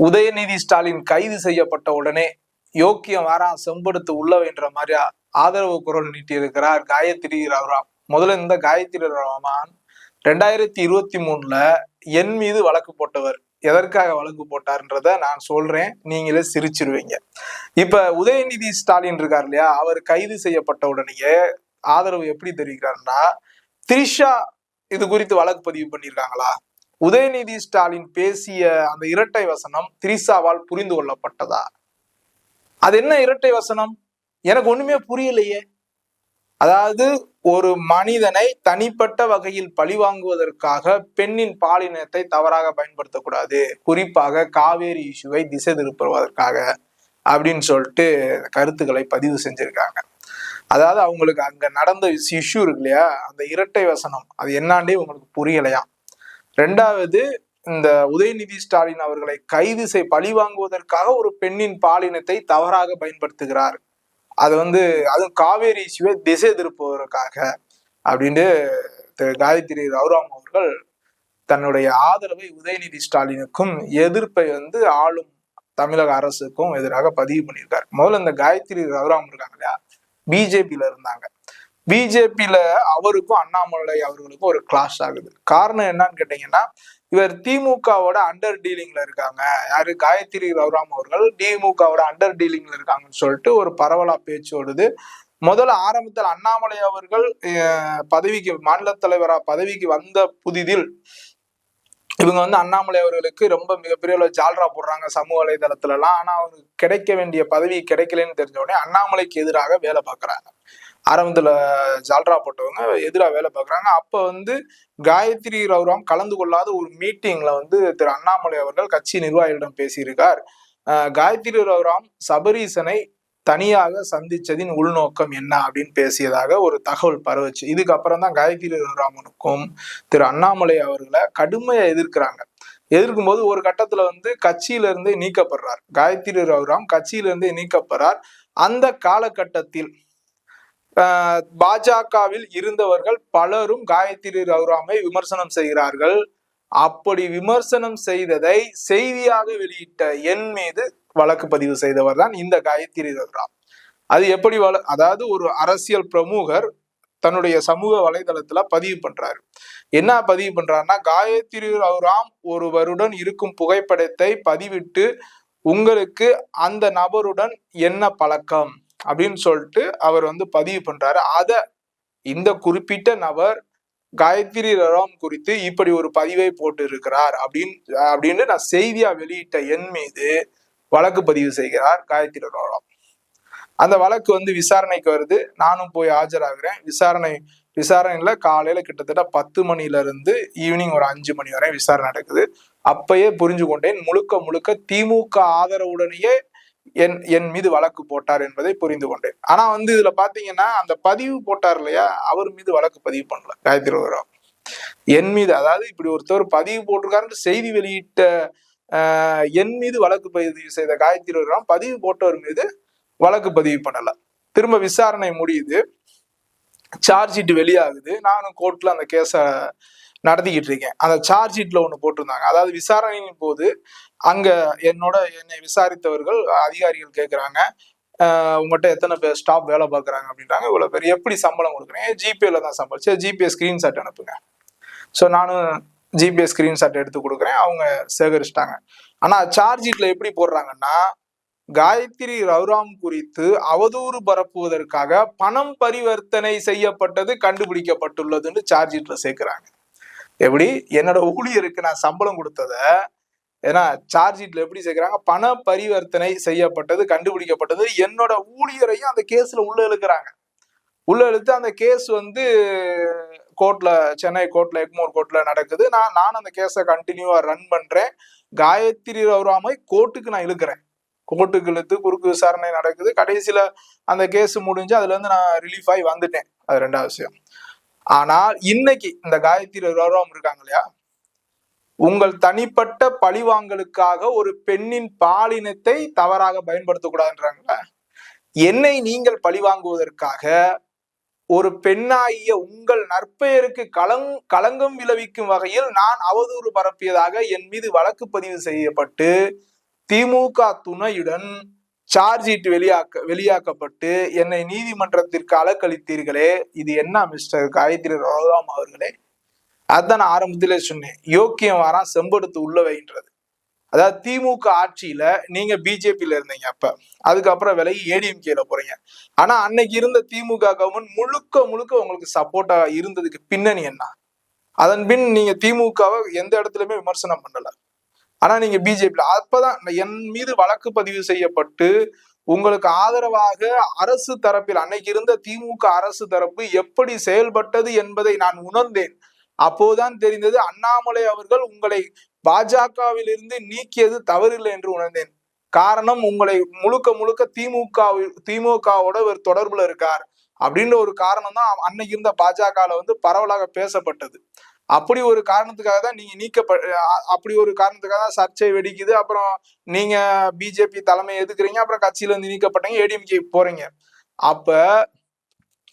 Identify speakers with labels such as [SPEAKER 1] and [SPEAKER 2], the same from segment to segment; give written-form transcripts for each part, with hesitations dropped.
[SPEAKER 1] உதயநிதி ஸ்டாலின் கைது செய்யப்பட்ட உடனே யோக்கியம் வாரா செம்படுத்து உள்ளவைன்ற மாதிரி ஆதரவு குரல் நீட்டியிருக்கிறார் காயத்ரி ரகுராம். முதல்ல இந்த காயத்ரி ரகுராம் 2023 என் மீது வழக்கு போட்டவர். எதற்காக வழக்கு போட்டார்ன்றத நான் சொல்றேன், நீங்களே சிரிச்சிருவீங்க. இப்ப உதயநிதி ஸ்டாலின் இருக்கார் இல்லையா, அவர் கைது செய்யப்பட்ட உடனேயே ஆதரவு எப்படி தெரிவிக்கிறாருன்னா, திரிஷா இது குறித்து வழக்கு பதிவு பண்ணியிருக்காங்களா, உதயநிதி ஸ்டாலின் பேசிய அந்த இரட்டை வசனம் திரிஷாவால் புரிந்து கொள்ளப்பட்டதா, அது என்ன இரட்டை வசனம் எனக்கு ஒண்ணுமே புரியலையே. அதாவது ஒரு மனிதனை தனிப்பட்ட வகையில் பழிவாங்குவதற்காக பெண்ணின் பாலினத்தை தவறாக பயன்படுத்தக்கூடாது, குறிப்பாக காவேரி இஷ்யூவை திசை திருப்புவதற்காக அப்படின்னு சொல்லிட்டு கருத்துக்களை பதிவு செஞ்சிருக்காங்க. அதாவது அவங்களுக்கு அங்க நடந்த இஷ்யூ இருக்கு இல்லையா, அந்த இரட்டை வசனம் அது என்னாண்டே உங்களுக்கு புரியலையாம். ரெண்டாவது, இந்த உதயநிதி ஸ்டாலின் அவர்களை கைது பழி வாங்குவதற்காக ஒரு பெண்ணின் பாலினத்தை தவறாக பயன்படுத்துகிறார், அது அதுவும் காவேரி இஷ்யூவை திசை திருப்புவதற்காக அப்படின்ட்டு திரு காயத்ரி ரகுராம் அவர்கள் தன்னுடைய ஆதரவை உதயநிதி ஸ்டாலினுக்கும் எதிர்ப்பை ஆளும் தமிழக அரசுக்கும் எதிராக பதிவு பண்ணியிருக்காரு. முதல்ல இந்த காயத்ரி ரகுராம் இருக்காங்க இல்லையா, பிஜேபியில இருந்தாங்க. பிஜேபியில அவருக்கும் அண்ணாமலை அவர்களுக்கும் ஒரு கிளாஷ் ஆகுது. காரணம் என்னன்னு கேட்டீங்கன்னா, இவர் திமுகவோட அண்டர் டீலிங்ல இருக்காங்க, யாரு காயத்ரி ரகுராம் அவர்கள் திமுகவோட அண்டர் டீலிங்ல இருக்காங்கன்னு சொல்லிட்டு ஒரு பரவலா பேச்சு ஓடுது. முதல்ல ஆரம்பத்தில் அண்ணாமலை அவர்கள் பதவிக்கு மாநில தலைவரா பதவிக்கு வந்த புதிதில் இவங்க அண்ணாமலை அவர்களுக்கு ரொம்ப மிகப்பெரிய ஜால்ரா போடுறாங்க சமூக வலைதளத்துல எல்லாம். ஆனா அவங்களுக்கு கிடைக்க வேண்டிய பதவி கிடைக்கலன்னு தெரிஞ்ச உடனே அண்ணாமலைக்கு எதிராக வேலை பார்க்கறாங்க. ஆரம்பத்துல ஜால்ரா போட்டவங்க எதிராக வேலை பார்க்குறாங்க. அப்ப காயத்ரி ரகுராம் கலந்து கொள்ளாத ஒரு மீட்டிங்ல திரு அண்ணாமலை அவர்கள் கட்சி நிர்வாகிகளிடம் பேசியிருக்கார். காயத்ரி ரகுராம் சபரீசனை தனியாக சந்திச்சதின் உள்நோக்கம் என்ன அப்படின்னு பேசியதாக ஒரு தகவல் பரவுச்சு. இதுக்கப்புறம் தான் காயத்ரி ரகுராமனுக்கும் திரு அண்ணாமலை அவர்களை கடுமையா எதிர்க்கிறாங்க. எதிர்க்கும் போது ஒரு கட்டத்துல கட்சியில இருந்தே நீக்கப்படுறார். காயத்ரி ரகுராம் கட்சியில இருந்தே நீக்கப்படுறார். அந்த காலகட்டத்தில் பாஜகவில் இருந்தவர்கள் பலரும் காயத்ரி ரகுராமை விமர்சனம் செய்கிறார்கள். அப்படி விமர்சனம் செய்ததை செய்தியாக வெளியிட்ட என் மீது வழக்கு பதிவு செய்தவர் தான் இந்த காயத்ரி ரகுராம். அது எப்படி அதாவது ஒரு அரசியல் பிரமுகர் தன்னுடைய சமூக வலைதளத்துல பதிவு பண்றாரு. என்ன பதிவு பண்றாருன்னா, காயத்ரி ரகுராம் ஒருவருடன் இருக்கும் புகைப்படத்தை பதிவிட்டு உங்களுக்கு அந்த நபருடன் என்ன பழக்கம் அப்படின்னு சொல்லிட்டு அவர் பதிவு பண்றாரு. அத இந்த குறிப்பிட்ட நபர் காயத்ரி ரகுராம் குறித்து இப்படி ஒரு பதிவை போட்டு இருக்கிறார் அப்படின்னு நான் செய்தியா வெளியிட்ட என் மீது வழக்கு பதிவு செய்கிறார் காயத்ரி ரகுராம். அந்த வழக்கு விசாரணைக்கு வருது. நானும் போய் ஆஜராகிறேன். விசாரணையில காலையில கிட்டத்தட்ட 10 மணில இருந்து ஈவினிங் ஒரு 5 மணி வரை விசாரணை நடக்குது. அப்பயே புரிஞ்சு கொண்டேன், முழுக்க முழுக்க திமுக ஆதரவுடனேயே என் மீது வழக்கு போட்டார் என்பதை புரிந்து கொண்டேன். ஆனா இதுல பாத்தீங்கன்னா, அந்த பதிவு போட்டார் இல்லையா, அவர் மீது வழக்கு பதிவு பண்ணல காயத்ரி ரகுராம். என் மீது, அதாவது இப்படி ஒருத்தர் பதிவு போட்டிருக்காருன்னு செய்தி வெளியிட்ட என் மீது வழக்கு பதிவு செய்த காயத்ரி ரகுராம் பதிவு போட்டவர் மீது வழக்கு பதிவு பண்ணல. திரும்ப விசாரணை முடியுது, சார்ஜ் ஷீட் வெளியாகுது. நானும் கோர்ட்ல அந்த கேஸ நடத்திக்கிட்டு இருக்கேன். அந்த சார்ஜ் ஷீட்ல ஒண்ணு போட்டிருந்தாங்க. அதாவது விசாரணையின் போது அங்க என்னை விசாரித்தவர்கள் அதிகாரிகள் கேட்கிறாங்க, உங்கள்கிட்ட எத்தனை பேர் ஸ்டாப் வேலை பார்க்குறாங்க அப்படின்றாங்க. இவ்வளவு பேர், எப்படி சம்பளம் கொடுக்குறேன்? ஜிபேல தான் சம்பளம். சரி, ஜிபே ஸ்கிரீன்ஷாட் அனுப்புங்க. ஸோ நானும் ஜிபே ஸ்கிரீன்ஷாட் எடுத்து கொடுக்குறேன். அவங்க சேகரிச்சிட்டாங்க. ஆனா சார்ஜ் ஷீட்ல எப்படி போடுறாங்கன்னா, காயத்ரி ரகுராம் குறித்து அவதூறு பரப்புவதற்காக பணம் பரிவர்த்தனை செய்யப்பட்டது கண்டுபிடிக்கப்பட்டுள்ளதுன்னு சார்ஜ் ஷீட்ல சேர்க்கிறாங்க. எப்படி என்னோட ஊழியருக்கு நான் சம்பளம் கொடுத்தத, ஏன்னா சார்ஜ் ஷீட்ல எப்படி சேர்க்கிறாங்க, பண பரிவர்த்தனை செய்யப்பட்டது கண்டுபிடிக்கப்பட்டது, என்னோட ஊழியரையும் அந்த கேஸ்ல உள்ள இழுக்கிறாங்க. உள்ள இழுத்து அந்த கேஸ் கோர்ட்ல, சென்னை கோர்ட்ல, எக்மோர் கோர்ட்ல நடக்குது. நான் அந்த கேஸை கண்டினியூவா ரன் பண்றேன். காயத்ரி ரகுராமை கோர்ட்டுக்கு நான் இழுக்கிறேன். கோர்ட்டுக்கு இழுத்து குறுக்கு விசாரணை நடக்குது. கடைசியில அந்த கேஸ் முடிஞ்சு அதுல நான் ரிலீஃப் ஆகி வந்துட்டேன். அது ரெண்டாவது விஷயம். ஆனால் இன்னைக்கு இந்த காயத்ரி ரகுராம் இருக்காங்க இல்லையா, உங்கள் தனிப்பட்ட பழிவாங்கலுக்காக ஒரு பெண்ணின் பாலினத்தை தவறாக பயன்படுத்தக்கூடாதுன்றாங்க. என்னை நீங்கள் பழிவாங்குவதற்காக ஒரு பெண்ணாகிய உங்கள் நற்பெயருக்கு களங்கம் விளைவிக்கும் வகையில் நான் அவதூறு பரப்பியதாக என் மீது வழக்கு பதிவு செய்யப்பட்டு திமுக துணையுடன் சார்ஜ் ஷீட் வெளியாக்கப்பட்டு என்னை நீதிமன்றத்திற்கு அலக்களித்தீர்களே, இது என்ன மிஸ்டர் காயத்ரி ரகுராம் அவர்களே? அதான் நான் ஆரம்பத்திலே சொன்னேன், யோக்கியம் வாரான் செம்படுத்து உள்ள வைன்றது. அதாவது திமுக ஆட்சியில நீங்க பிஜேபியில இருந்தீங்க, அப்ப அதுக்கப்புறம் விலகி ஏடிஎம்கேல போறீங்க. ஆனா அன்னைக்கு இருந்த திமுக கவர்மெண்ட் முழுக்க முழுக்க உங்களுக்கு சப்போர்ட்டா இருந்ததுக்கு பின்னணி என்ன? அதன் பின் நீங்க திமுகவை எந்த இடத்துலயுமே விமர்சனம் பண்ணல. ஆனா நீங்க பிஜேபி அப்பதான் என் மீது வழக்கு பதிவு செய்யப்பட்டு உங்களுக்கு ஆதரவாக அரசு தரப்பில் அன்னைக்கு இருந்த திமுக அரசு தரப்பு எப்படி செயல்பட்டது என்பதை நான் உணர்ந்தேன். அப்போதுதான் தெரிந்தது அண்ணாமலை அவர்கள் உங்களை பாஜகவில் இருந்து நீக்கியது தவறில்லை என்று உணர்ந்தேன். காரணம், உங்களை முழுக்க முழுக்க திமுகவோட ஒரு தொடர்புல இருக்கார் அப்படின்ற ஒரு காரணம் தான் அன்னைக்கு இருந்த பாஜக பரவலாக பேசப்பட்டது. அப்படி ஒரு காரணத்துக்காக தான் நீங்க அப்படி ஒரு காரணத்துக்காக தான் சர்ச்சை வெடிக்குது. அப்புறம் நீங்க பிஜேபி தலைமையை எதுக்குறீங்க, அப்புறம் கட்சியில இருந்து நீக்கப்பட்டீங்க, ஏடிஎம்கே போறீங்க. அப்ப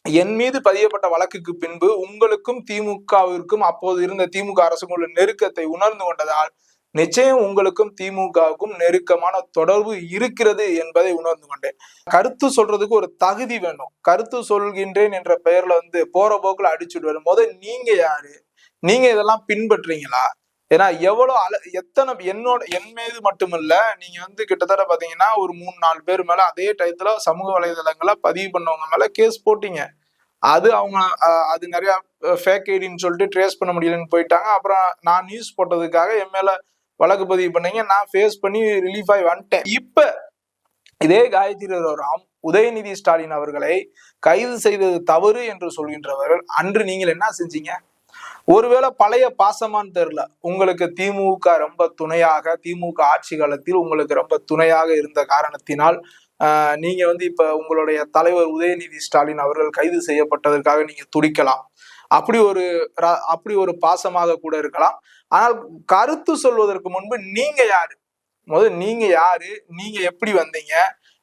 [SPEAKER 1] என் மீது பதியப்பட்ட வழக்குக்கு பின்பு உங்களுக்கும் திமுகவிற்கும் அப்போது இருந்த திமுக அரசுக்கும் உள்ள நெருக்கத்தை உணர்ந்து கொண்டதால் நிச்சயம் உங்களுக்கும் திமுகவுக்கும் நெருக்கமான தொடர்பு இருக்கிறது என்பதை உணர்ந்து கொண்டேன். கருத்து சொல்றதுக்கு ஒரு தகுதி வேணும். கருத்து சொல்கின்றேன் என்ற பெயர்ல போற போக்குல அடிச்சுட்டு வரும் போது நீங்க யாரு? நீங்க இதெல்லாம் பின்பற்றீங்களா? ஏன்னா எவ்வளவு எத்தனை என் மீது மட்டுமில்ல, நீங்க கிட்டத்தட்ட பாத்தீங்கன்னா ஒரு 3-4 பேர் மேல அதே டயத்துல சமூக வலைதளங்களை பதிவு பண்ணவங்க மேல கேஸ் போட்டீங்க. அது அவங்க அது நிறைய ஃபேக் ஐடின்னு சொல்லிட்டு ட்ரேஸ் பண்ண முடியலன்னு போயிட்டாங்க. அப்புறம் நான் நியூஸ் போட்டதுக்காக என் மேல வழக்கு பதிவு பண்ணீங்க. நான் ஃபேஸ் பண்ணி ரிலீஃப் ஆகி வந்துட்டேன். இப்ப இதே காயத்ரி ரகுராம் உதயநிதி ஸ்டாலின் அவர்களை கைது செய்தது தவறு என்று சொல்கின்றவர்கள் அன்று நீங்கள் என்ன செஞ்சீங்க? ஒருவேளை பழைய பாசமான்னு தெரியல, உங்களுக்கு திமுக ரொம்ப துணையாக, திமுக ஆட்சி காலத்தில் உங்களுக்கு ரொம்ப துணையாக இருந்த காரணத்தினால் நீங்க இப்ப உங்களுடைய தலைவர் உதயநிதி ஸ்டாலின் அவர்கள் கைது செய்யப்பட்டதற்காக நீங்க துடிக்கலாம். அப்படி ஒரு பாசமாக கூட இருக்கலாம். ஆனால் கருத்து சொல்வதற்கு முன்பு நீங்க யாரு? முதல்ல நீங்க யாரு? நீங்க எப்படி வந்தீங்க?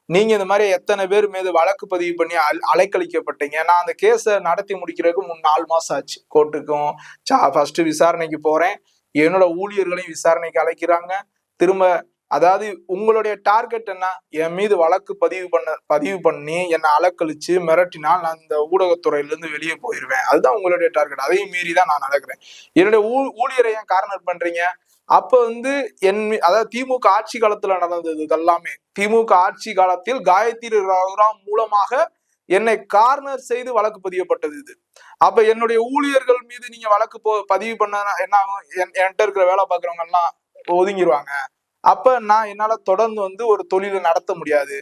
[SPEAKER 1] நீங்க இந்த மாதிரி எத்தனை பேர் மீது வழக்கு பதிவு பண்ணி அலைக்கழிக்கப்பட்டீங்க? நான் அந்த கேஸை நடத்தி முடிக்கிறதுக்கு 4 மாசம் ஆச்சு. கோர்ட்டுக்கும் ஃபர்ஸ்ட் விசாரணைக்கு போறேன், என்னோட ஊழியர்களையும் விசாரணைக்கு அழைக்கிறாங்க. திரும்ப அதாவது உங்களுடைய டார்கெட் என்ன? என் மீது வழக்கு பதிவு பண்ணி என்னை அலக்கழிச்சு மிரட்டினால் நான் இந்த ஊடகத்துறையிலிருந்து வெளியே போயிடுவேன். அதுதான் உங்களுடைய டார்கெட். அதையும் மீறி தான் நான் நடக்கிறேன். என்னுடைய ஊழியரை ஏன் கார்னர் பண்றீங்க? அப்ப அதாவது திமுக ஆட்சி காலத்துல நடந்தது எல்லாமே. திமுக ஆட்சி காலத்தில் காயத்ரி ரகுராம் மூலமாக என்னை கார்னர் செய்து வழக்கு பதியப்பட்டது இது. அப்ப என்னுடைய ஊழியர்கள் மீது நீங்க வழக்கு பதிவு பண்ண என்ன ஆகும்? என்கிட்ட இருக்கிற வேலை பார்க்கறவங்க எல்லாம் ஒதுங்கிடுவாங்க. அப்ப நான் என்னால தொடர்ந்து ஒரு தொழிலை நடத்த முடியாது.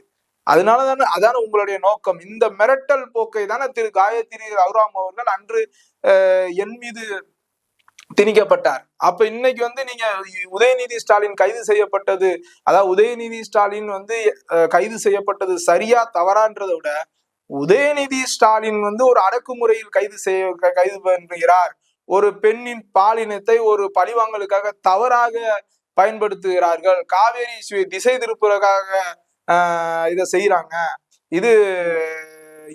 [SPEAKER 1] அதனாலதானே அதான உங்களுடைய நோக்கம். இந்த மிரட்டல் போக்கை தானே திரு காயத்ரி ரகுராம் அவர்கள் அன்று என் மீது திணிக்கப்பட்டார். அப்ப இன்னைக்கு நீங்க உதயநிதி ஸ்டாலின் கைது செய்யப்பட்டது, அதாவது உதயநிதி ஸ்டாலின் கைது செய்யப்பட்டது சரியா தவறான்றதை விட உதயநிதி ஸ்டாலின் ஒரு அடக்குமுறையில் கைது பண்ணுகிறார். ஒரு பெண்ணின் பாலினத்தை ஒரு பழிவாங்கலுக்காக தவறாக பயன்படுத்துகிறார்கள். காவேரி திசை திருப்புறதுக்காக இதை செய்யறாங்க. இது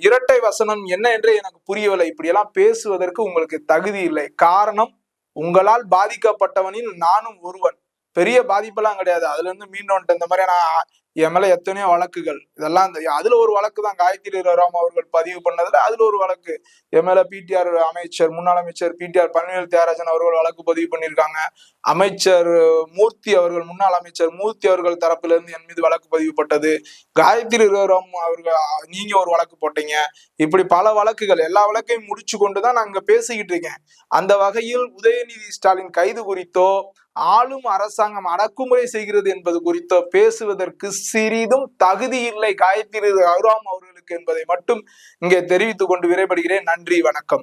[SPEAKER 1] இரட்டை வசனம் என்ன என்று எனக்கு புரியவில்லை. இப்படியெல்லாம் பேசுவதற்கு உங்களுக்கு தகுதி இல்லை. காரணம், உங்களால் பாதிக்கப்பட்டவனில் நானும் ஒருவன். பெரிய பாதிப்பெல்லாம் கிடையாது. அதுல இருந்து மீண்டும் இந்த மாதிரி என் மேல எத்தனையோ வழக்குகள், இதெல்லாம் அதுல ஒரு வழக்கு தான் காயத்ரி ரகுராம் அவர்கள் பதிவு பண்ணதுல. அதுல ஒரு வழக்கு என் மேல பிடிஆர் அமைச்சர், முன்னாள் அமைச்சர் பிடிஆர் பழனிவேல் தியாகராஜன் அவர்கள் வழக்கு பதிவு பண்ணியிருக்காங்க. அமைச்சர் மூர்த்தி அவர்கள், முன்னாள் அமைச்சர் மூர்த்தி அவர்கள் தரப்புல இருந்து என் மீது வழக்கு பதிவுப்பட்டது. காயத்ரி ரகுராம் அவர்கள் நீங்க ஒரு வழக்கு போட்டீங்க. இப்படி பல வழக்குகள், எல்லா வழக்கையும் முடிச்சு கொண்டுதான் நான் இங்க பேசிக்கிட்டு இருக்கேன். அந்த வகையில் உதயநிதி ஸ்டாலின் கைது குறித்தோ ஆளும் அரசாங்கம் அடக்குமுறை செய்கிறது என்பது குறித்தோ பேசுவதற்கு சிறிதும் தகுதி இல்லை காயத்ரி ரகுராம் அவர்களுக்கு என்பதை மட்டும் இங்கே தெரிவித்துக் கொண்டு விடைபெறுகிறேன். நன்றி, வணக்கம்.